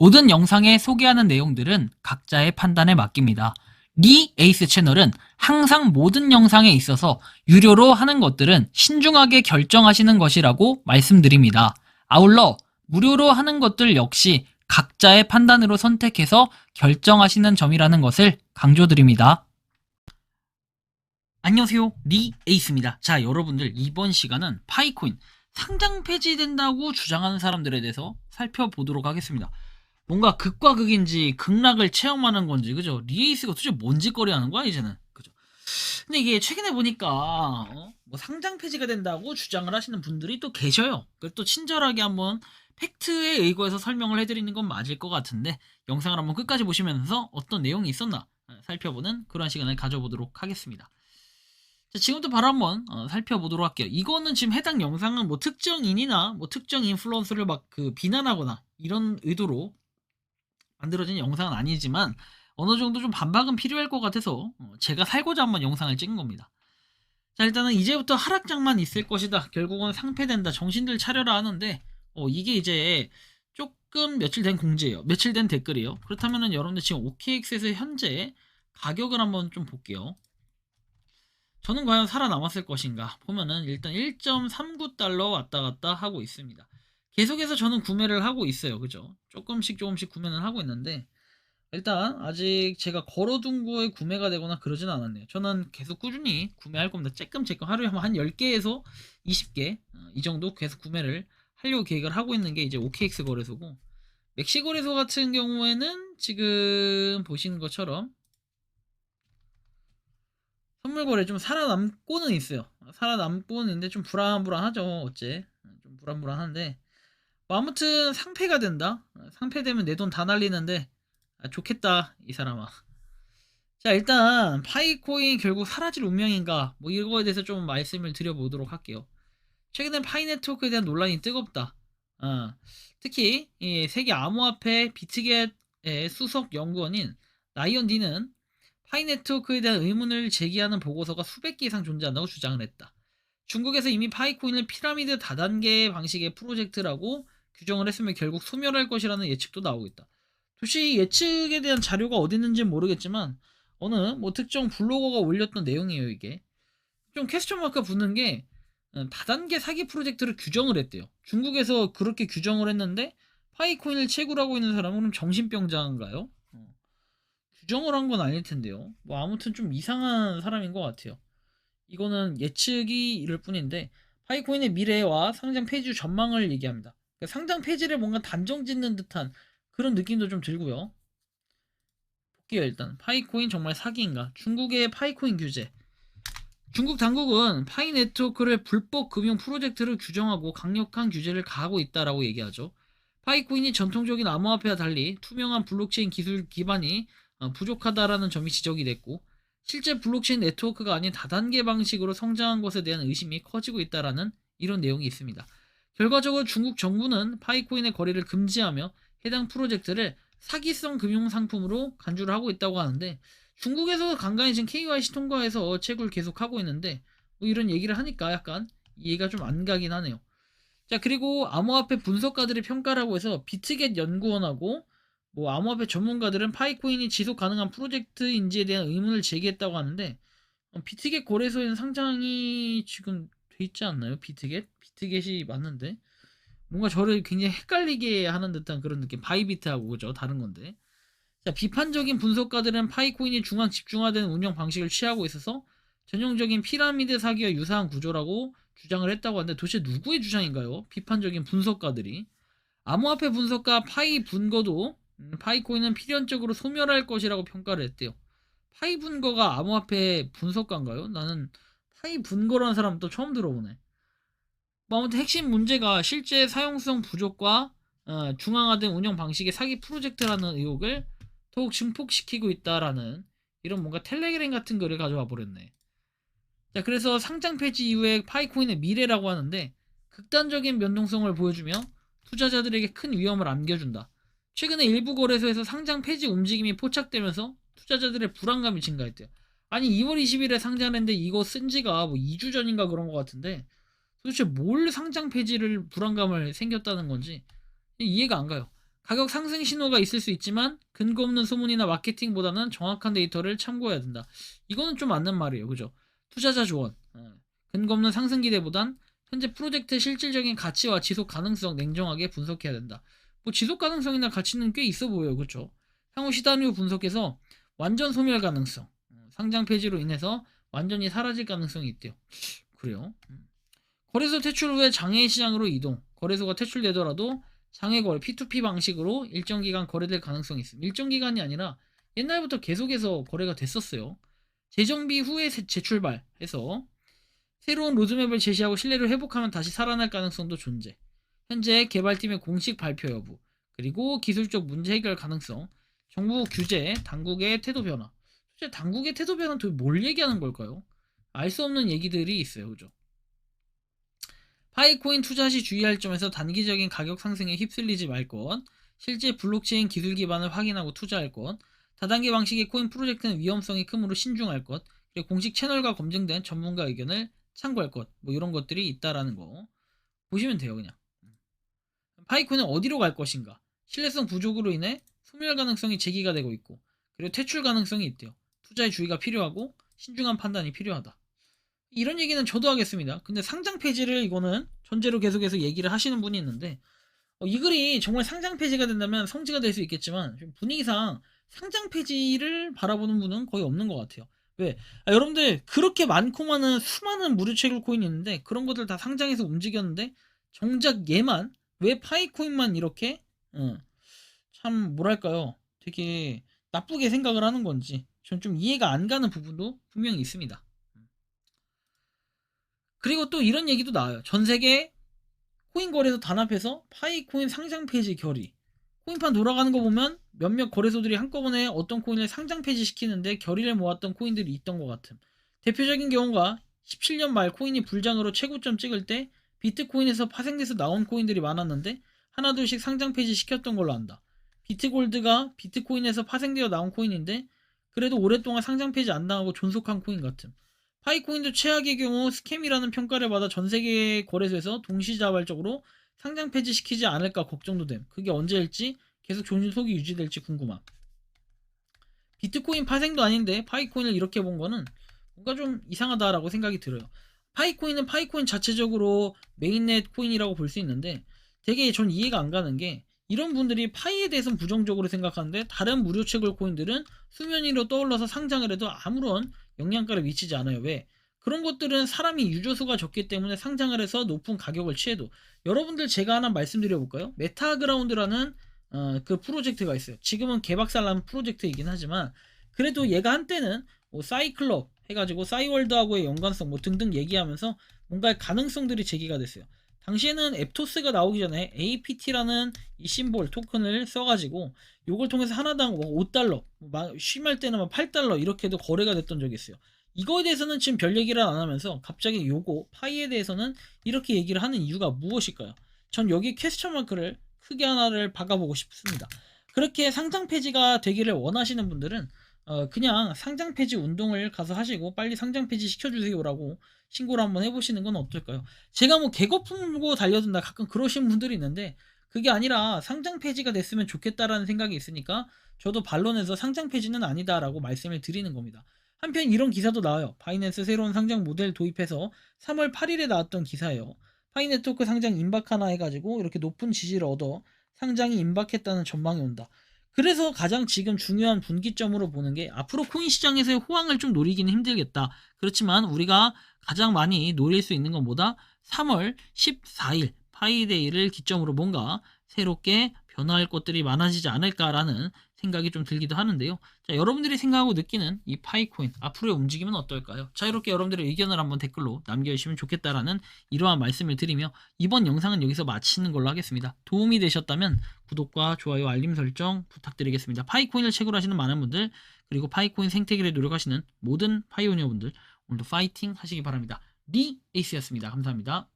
모든 영상에 소개하는 내용들은 각자의 판단에 맡깁니다. 리 에이스 채널은 항상 모든 영상에 있어서 유료로 하는 것들은 신중하게 결정하시는 것이라고 말씀드립니다. 아울러 무료로 하는 것들 역시 각자의 판단으로 선택해서 결정하시는 점이라는 것을 강조드립니다. 안녕하세요, 리 에이스입니다. 자, 여러분들 이번 시간은 파이코인 상장 폐지된다고 주장하는 사람들에 대해서 살펴보도록 하겠습니다. 뭔가 극과 극인지 극락을 체험하는 건지, 그죠? 리에이스가 도대체 뭔 짓거리 하는 거야 이제는, 그죠? 근데 이게 최근에 보니까 뭐 상장 폐지가 된다고 주장을 하시는 분들이 또 계셔요. 그래서 또 친절하게 한번 팩트에 의거해서 설명을 해드리는 건 맞을 것 같은데, 영상을 한번 끝까지 보시면서 어떤 내용이 있었나 살펴보는 그런 시간을 가져보도록 하겠습니다. 자, 지금부터 바로 한번 살펴보도록 할게요. 이거는 지금 해당 영상은 뭐 특정인이나 뭐 특정 인플루언서를 막 비난하거나 이런 의도로 만들어진 영상은 아니지만 어느 정도 좀 반박은 필요할 것 같아서 제가 살고자 한번 영상을 찍은 겁니다. 자, 일단은 이제부터 하락장만 있을 것이다, 결국은 상폐된다, 정신들 차려라 하는데 이게 이제 조금 며칠 된 공지예요. 며칠 된 댓글이에요. 그렇다면은 여러분들 지금 OKX에서 현재 가격을 한번 좀 볼게요. 저는 과연 살아남았을 것인가 보면은 일단 1.39달러 왔다 갔다 하고 있습니다. 계속해서 저는 구매를 하고 있어요. 그죠? 조금씩 구매는 하고 있는데, 일단 아직 제가 걸어둔 거에 구매가 되거나 그러진 않았네요. 저는 계속 꾸준히 구매할 겁니다. 쬐끔 하루에 한 10개에서 20개 이 정도 계속 구매를 하려고 계획을 하고 있는 게 이제 OKX 거래소고, 맥시 거래소 같은 경우에는 지금 보시는 것처럼 선물 거래 좀 살아남고는 있어요. 살아남고는 있는데 좀 불안하죠. 어째 좀 불안한데, 뭐 아무튼 상패가 된다. 상패되면 내 돈 다 날리는데 좋겠다 이 사람아. 자, 일단 파이코인 결국 사라질 운명인가, 뭐 이거에 대해서 좀 말씀을 드려보도록 할게요. 최근에 파이 네트워크에 대한 논란이 뜨겁다. 특히 이 세계 암호화폐 비트겟의 수석 연구원인 라이언 디는 파이 네트워크에 대한 의문을 제기하는 보고서가 수백 개 이상 존재한다고 주장을 했다. 중국에서 이미 파이코인을 피라미드 다단계 방식의 프로젝트라고 규정을 했으며 결국 소멸할 것이라는 예측도 나오고 있다. 도시 예측에 대한 자료가 어디 있는지는 모르겠지만 어느 뭐 특정 블로거가 올렸던 내용이에요. 이게 좀 퀘스천 마크가 붙는 게, 다단계 사기 프로젝트를 규정을 했대요. 중국에서 그렇게 규정을 했는데 파이코인을 채굴하고 있는 사람은 정신병자인가요? 규정을 한 건 아닐 텐데요. 뭐 아무튼 좀 이상한 사람인 것 같아요. 이거는 예측이 이럴 뿐인데, 파이코인의 미래와 상장 폐지 전망을 얘기합니다. 그러니까 상장 폐지를 뭔가 단정 짓는 듯한 그런 느낌도 좀 들고요. 볼게요. 일단 파이코인 정말 사기인가? 중국의 파이코인 규제. 중국 당국은 파이 네트워크를 불법 금융 프로젝트를 규정하고 강력한 규제를 가하고 있다라고 얘기하죠. 파이코인이 전통적인 암호화폐와 달리 투명한 블록체인 기술 기반이 부족하다라는 점이 지적이 됐고, 실제 블록체인 네트워크가 아닌 다단계 방식으로 성장한 것에 대한 의심이 커지고 있다라는 이런 내용이 있습니다. 결과적으로 중국 정부는 파이코인의 거래를 금지하며 해당 프로젝트를 사기성 금융 상품으로 간주를 하고 있다고 하는데, 중국에서 간간히 지금 KYC 통과해서 채굴 계속하고 있는데 뭐 이런 얘기를 하니까 약간 이해가 좀 안 가긴 하네요. 자, 그리고 암호화폐 분석가들의 평가라고 해서 비트겟 연구원하고 뭐 암호화폐 전문가들은 파이코인이 지속 가능한 프로젝트인지에 대한 의문을 제기했다고 하는데, 비트겟 거래소에는 상장이 지금 돼 있지 않나요? 비트겟이 맞는데 뭔가 저를 굉장히 헷갈리게 하는 듯한 그런 느낌. 바이비트하고, 그죠? 다른 건데. 자, 비판적인 분석가들은 파이코인이 중앙 집중화된 운영 방식을 취하고 있어서 전형적인 피라미드 사기와 유사한 구조라고 주장을 했다고 하는데, 도대체 누구의 주장인가요? 비판적인 분석가들이. 암호화폐 분석가 파이 분거도 파이코인은 필연적으로 소멸할 것이라고 평가를 했대요. 파이 분거가 암호화폐 분석가인가요? 나는 파이 분거라는 사람 또 처음 들어보네. 뭐 아무튼 핵심 문제가 실제 사용성 부족과 중앙화된 운영 방식의 사기 프로젝트라는 의혹을 더욱 증폭시키고 있다라는 이런 뭔가 텔레그램 같은 거를 가져와 버렸네. 자, 그래서 상장 폐지 이후에 파이코인의 미래라고 하는데, 극단적인 변동성을 보여주며 투자자들에게 큰 위험을 안겨준다. 최근에 일부 거래소에서 상장 폐지 움직임이 포착되면서 투자자들의 불안감이 증가했대요. 아니 2월 20일에 상장했는데 이거 쓴 지가 뭐 2주 전인가 그런 것 같은데, 도대체 뭘 상장 폐지를 불안감을 생겼다는 건지 이해가 안 가요. 가격 상승 신호가 있을 수 있지만 근거 없는 소문이나 마케팅보다는 정확한 데이터를 참고해야 된다. 이거는 좀 맞는 말이에요. 그죠? 투자자 조언. 근거 없는 상승 기대보단 현재 프로젝트의 실질적인 가치와 지속 가능성 냉정하게 분석해야 된다. 뭐 지속 가능성이나 가치는 꽤 있어 보여요. 그렇죠? 향후 시나리오 분석에서 완전 소멸 가능성, 상장 폐지로 인해서 완전히 사라질 가능성이 있대요. 그래요? 거래소 퇴출 후에 장외 시장으로 이동. 거래소가 퇴출되더라도 장외 거래 P2P 방식으로 일정 기간 거래될 가능성이 있습니다. 일정 기간이 아니라 옛날부터 계속해서 거래가 됐었어요. 재정비 후에 재출발해서 새로운 로드맵을 제시하고 신뢰를 회복하면 다시 살아날 가능성도 존재. 현재 개발팀의 공식 발표 여부, 그리고 기술적 문제 해결 가능성, 정부 규제, 당국의 태도 변화. 실제 당국의 태도 변화는 도대체 뭘 얘기하는 걸까요? 알 수 없는 얘기들이 있어요. 그죠? 파이코인 투자 시 주의할 점에서 단기적인 가격 상승에 휩쓸리지 말 것, 실제 블록체인 기술 기반을 확인하고 투자할 것, 다단계 방식의 코인 프로젝트는 위험성이 크므로 신중할 것, 그리고 공식 채널과 검증된 전문가 의견을 참고할 것, 뭐 이런 것들이 있다라는 거 보시면 돼요. 그냥 파이코인은 어디로 갈 것인가, 신뢰성 부족으로 인해 소멸 가능성이 제기가 되고 있고, 그리고 퇴출 가능성이 있대요. 투자에 주의가 필요하고 신중한 판단이 필요하다. 이런 얘기는 저도 하겠습니다. 근데 상장 폐지를 이거는 전제로 계속해서 얘기를 하시는 분이 있는데, 이 글이 정말 상장 폐지가 된다면 성지가 될 수 있겠지만 분위기상 상장 폐지를 바라보는 분은 거의 없는 것 같아요. 왜? 여러분들 그렇게 많고 많은 수많은 무료 채굴 코인이 있는데 그런 것들 다 상장해서 움직였는데 정작 얘만, 왜 파이코인만 이렇게 참 뭐랄까요, 되게 나쁘게 생각을 하는 건지 전 좀 이해가 안 가는 부분도 분명히 있습니다. 그리고 또 이런 얘기도 나와요. 전 세계 코인 거래소 단합해서 파이코인 상장 폐지 결의. 코인판 돌아가는 거 보면 몇몇 거래소들이 한꺼번에 어떤 코인을 상장 폐지시키는데 결의를 모았던 코인들이 있던 것 같음. 대표적인 경우가 17년 말 코인이 불장으로 최고점 찍을 때 비트코인에서 파생돼서 나온 코인들이 많았는데 하나둘씩 상장 폐지시켰던 걸로 안다. 비트골드가 비트코인에서 파생되어 나온 코인인데 그래도 오랫동안 상장 폐지 안 당하고 존속한 코인 같음. 파이코인도 최악의 경우 스캠이라는 평가를 받아 전 세계 거래소에서 동시자발적으로 상장 폐지시키지 않을까 걱정도 됨. 그게 언제일지, 계속 존속이 유지될지 궁금함. 비트코인 파생도 아닌데 파이코인을 이렇게 본 거는 뭔가 좀 이상하다라고 생각이 들어요. 파이코인은 파이코인 자체적으로 메인넷 코인이라고 볼 수 있는데 되게 전 이해가 안 가는 게, 이런 분들이 파이에 대해서는 부정적으로 생각하는데 다른 무료 채굴 코인들은 수면 위로 떠올라서 상장을 해도 아무런 영향가를 미치지 않아요. 왜? 그런 것들은 사람이 유저수가 적기 때문에 상장을 해서 높은 가격을 취해도, 여러분들 제가 하나 말씀드려 볼까요? 메타그라운드라는 그 프로젝트가 있어요. 지금은 개박살 난 프로젝트이긴 하지만 그래도 얘가 한때는 뭐 사이클럽 해가지고 싸이월드하고의 연관성 뭐 등등 얘기하면서 뭔가 가능성들이 제기가 됐어요. 당시에는 앱토스가 나오기 전에 APT라는 이 심볼 토큰을 써가지고 요걸 통해서 하나당 뭐 5달러, 심할 때는 막 8달러 이렇게도 거래가 됐던 적이 있어요. 이거에 대해서는 지금 별 얘기를 안 하면서 갑자기 요거 파이에 대해서는 이렇게 얘기를 하는 이유가 무엇일까요? 전 여기 퀘스천 마크를 크게 하나를 박아보고 싶습니다. 그렇게 상장 폐지가 되기를 원하시는 분들은 그냥 상장 폐지 운동을 가서 하시고 빨리 상장 폐지 시켜주세요라고 신고를 한번 해보시는 건 어떨까요? 제가 뭐 개거 품고 달려든다 가끔 그러신 분들이 있는데 그게 아니라 상장 폐지가 됐으면 좋겠다라는 생각이 있으니까 저도 반론해서 상장 폐지는 아니다라고 말씀을 드리는 겁니다. 한편 이런 기사도 나와요. 바이낸스 새로운 상장 모델 도입해서 3월 8일에 나왔던 기사예요. 파이네트워크 상장 임박하나 해가지고 이렇게 높은 지지를 얻어 상장이 임박했다는 전망이 온다. 그래서 가장 지금 중요한 분기점으로 보는 게, 앞으로 코인 시장에서의 호황을 좀 노리기는 힘들겠다. 그렇지만 우리가 가장 많이 노릴 수 있는 건 뭐다? 3월 14일 파이데이를 기점으로 뭔가 새롭게 변화할 것들이 많아지지 않을까라는 생각이 좀 들기도 하는데요. 자, 여러분들이 생각하고 느끼는 이 파이코인 앞으로의 움직임은 어떨까요? 자유롭게 여러분들의 의견을 한번 댓글로 남겨주시면 좋겠다라는 이러한 말씀을 드리며 이번 영상은 여기서 마치는 걸로 하겠습니다. 도움이 되셨다면 구독과 좋아요, 알림 설정 부탁드리겠습니다. 파이코인을 채굴하시는 많은 분들, 그리고 파이코인 생태계를 노력하시는 모든 파이오니어분들, 오늘도 파이팅 하시기 바랍니다. 리 에이스였습니다. 감사합니다.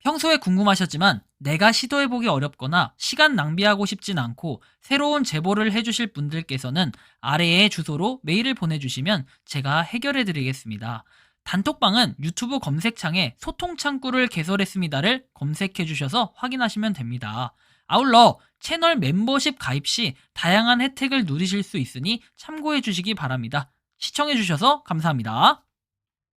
평소에 궁금하셨지만 내가 시도해보기 어렵거나 시간 낭비하고 싶진 않고 새로운 제보를 해주실 분들께서는 아래의 주소로 메일을 보내주시면 제가 해결해드리겠습니다. 단톡방은 유튜브 검색창에 소통 창구를 개설했습니다를 검색해주셔서 확인하시면 됩니다. 아울러 채널 멤버십 가입 시 다양한 혜택을 누리실 수 있으니 참고해 주시기 바랍니다. 시청해 주셔서 감사합니다.